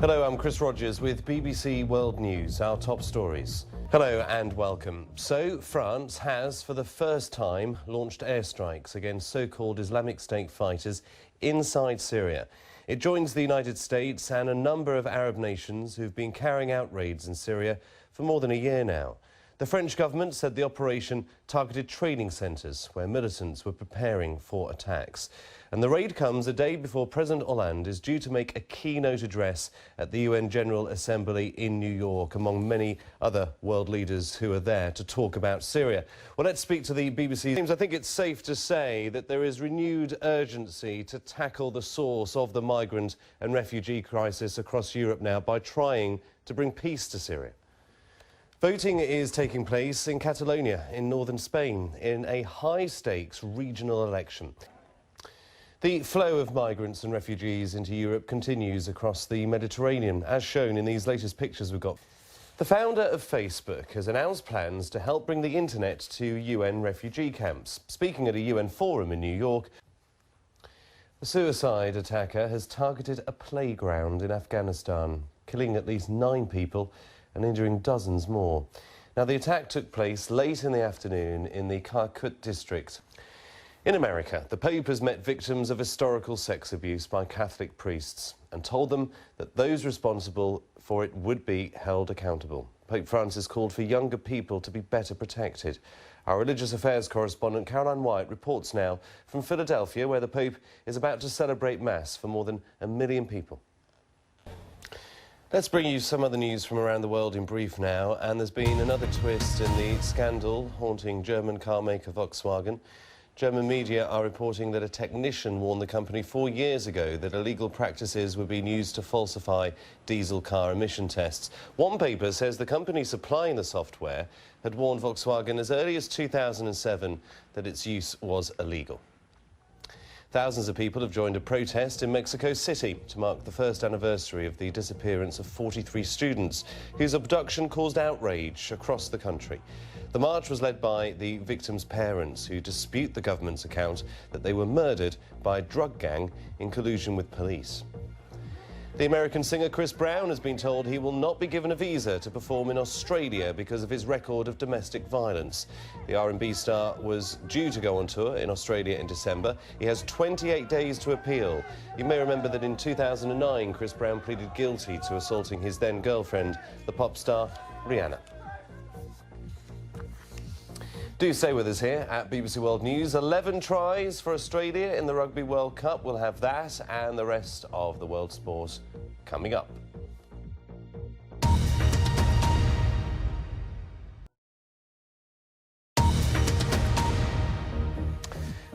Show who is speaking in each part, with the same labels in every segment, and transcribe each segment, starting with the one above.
Speaker 1: Hello, I'm Chris Rogers with BBC World News, our top stories. Hello and welcome. So, France has, for the first time, launched airstrikes against so-called Islamic State fighters inside Syria. It joins the United States and a number of Arab nations who've been carrying out raids in Syria for more than a year now. The French government said the operation targeted training centres where militants were preparing for attacks. And the raid comes a day before President Hollande is due to make a keynote address at the UN General Assembly in New York, among many other world leaders who are there to talk about Syria. Well, let's speak to the BBC. I think it's safe to say that there is renewed urgency to tackle the source of the migrant and refugee crisis across Europe now by trying to bring peace to Syria. Voting is taking place in Catalonia, in northern Spain, in a high-stakes regional election. The flow of migrants and refugees into Europe continues across the Mediterranean, as shown in these latest pictures we've got. The founder of Facebook has announced plans to help bring the internet to UN refugee camps. Speaking at a UN forum in New York, a suicide attacker has targeted a playground in Afghanistan, killing at least 9 people and injuring dozens more. Now, the attack took place late in the afternoon in the Calcut district. In America, the Pope has met victims of historical sex abuse by Catholic priests and told them that those responsible for it would be held accountable. Pope Francis called for younger people to be better protected. Our religious affairs correspondent Caroline White reports now from Philadelphia, where the Pope is about to celebrate Mass for more than 1 million people. Let's bring you some other news from around the world in brief now, and there's been another twist in the scandal haunting German car maker Volkswagen. German media are reporting that a technician warned the company 4 years ago that illegal practices were being used to falsify diesel car emission tests. One paper says the company supplying the software had warned Volkswagen as early as 2007 that its use was illegal. Thousands of people have joined a protest in Mexico City to mark the first anniversary of the disappearance of 43 students whose abduction caused outrage across the country. The march was led by the victims' parents, who dispute the government's account that they were murdered by a drug gang in collusion with police. The American singer Chris Brown has been told he will not be given a visa to perform in Australia because of his record of domestic violence. The R&B star was due to go on tour in Australia in December. He has 28 days to appeal. You may remember that in 2009, Chris Brown pleaded guilty to assaulting his then-girlfriend, the pop star Rihanna. Do stay with us here at BBC World News. 11 tries for Australia in the Rugby World Cup. We'll have that and the rest of the world sport coming up.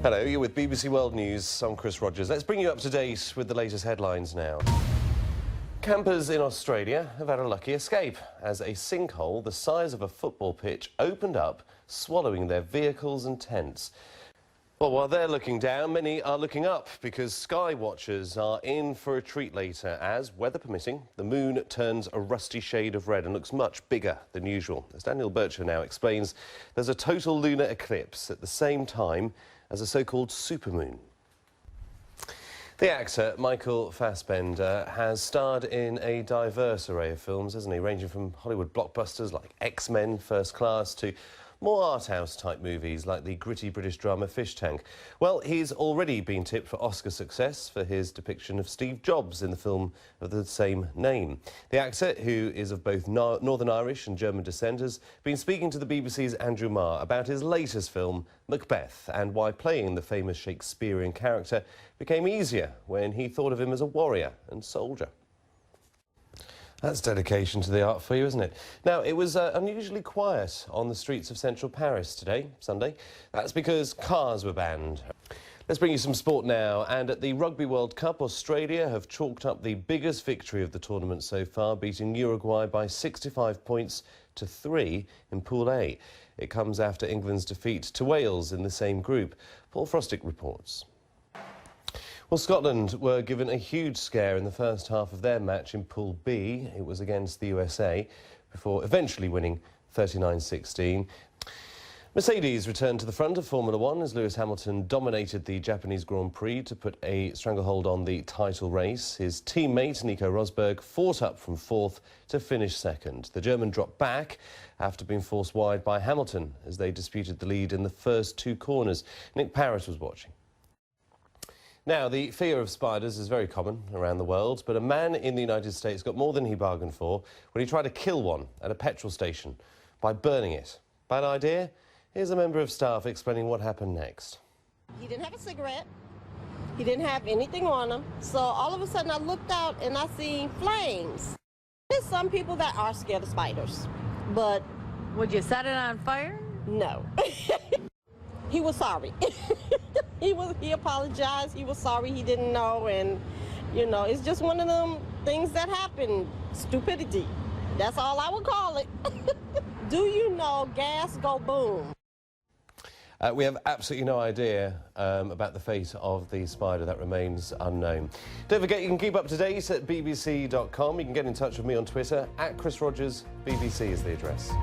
Speaker 1: Hello, you're with BBC World News. I'm Chris Rogers. Let's bring you up to date with the latest headlines now. Campers in Australia have had a lucky escape as a sinkhole the size of a football pitch opened up, swallowing their vehicles and tents. Well, while they're looking down, many are looking up because sky watchers are in for a treat later as, weather permitting, the moon turns a rusty shade of red and looks much bigger than usual. As Daniel Bircher now explains, there's a total lunar eclipse at the same time as a so-called supermoon. The actor Michael Fassbender has starred in a diverse array of films, hasn't he, ranging from Hollywood blockbusters like X-Men, First Class, to more art house type movies like the gritty British drama Fish Tank. Well, he's already been tipped for Oscar success for his depiction of Steve Jobs in the film of the same name. The actor, who is of both Northern Irish and German descent, has been speaking to the BBC's Andrew Marr about his latest film, Macbeth, and why playing the famous Shakespearean character became easier when he thought of him as a warrior and soldier. That's dedication to the art for you, isn't it? Now, it was unusually quiet on the streets of central Paris today, Sunday. That's because cars were banned. Let's bring you some sport now. And at the Rugby World Cup, Australia have chalked up the biggest victory of the tournament so far, beating Uruguay by 65 points to 3 in Pool A. It comes after England's defeat to Wales in the same group. Paul Frostick reports. Well, Scotland were given a huge scare in the first half of their match in Pool B. It was against the USA, before eventually winning 39-16. Mercedes returned to the front of Formula One as Lewis Hamilton dominated the Japanese Grand Prix to put a stranglehold on the title race. His teammate Nico Rosberg fought up from fourth to finish second. The German dropped back after being forced wide by Hamilton as they disputed the lead in the first two corners. Nick Parrott was watching. Now, the fear of spiders is very common around the world, but a man in the United States got more than he bargained for when he tried to kill one at a petrol station by burning it. Bad idea? Here's a member of staff explaining what happened next.
Speaker 2: He didn't have a cigarette. He didn't have anything on him. So all of a sudden I looked out and I seen flames. There's some people that are scared of spiders, but...
Speaker 3: Would you set it on fire?
Speaker 2: No. He was sorry. He apologized. He was sorry he didn't know, and you know, it's just one of them things that happen. Stupidity. That's all I would call it. Do you know gas go boom?
Speaker 1: We have absolutely no idea about the fate of the spider. That remains unknown. Don't forget, you can keep up to date at bbc.com. You can get in touch with me on Twitter. @Chris Rogers BBC is the address.